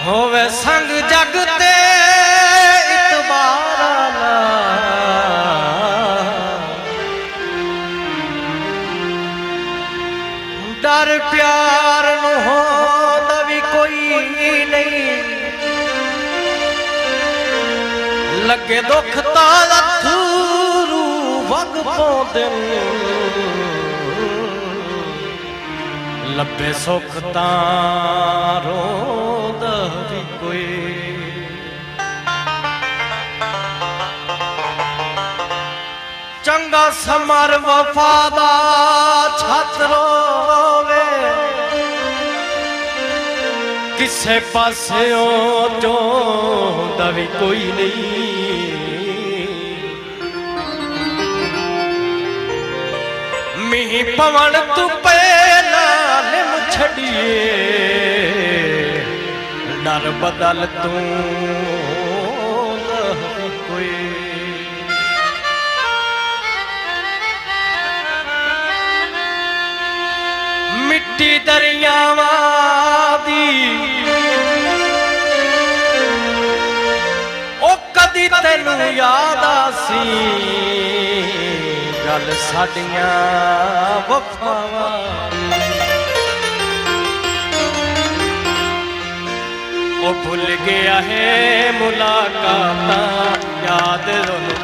होवे संग जगते इतबारा डर प्यार नु होंदा भी कोई नहीं लगे दुख ताला थूरू वग पौंदे लब्बे सुख रोंदा भी कोई चंगा समर वफादा छत रोवे किसे पास्यों चोंदा भी कोई नहीं मीह पवन तू पहला लिम छड़िए डर बदल तू कोई मिट्टी दरियावां दी ओ कदी तैनू याद आसी गल साडियां वफावां ओ भुल गया है मुलाकातां याद रोनू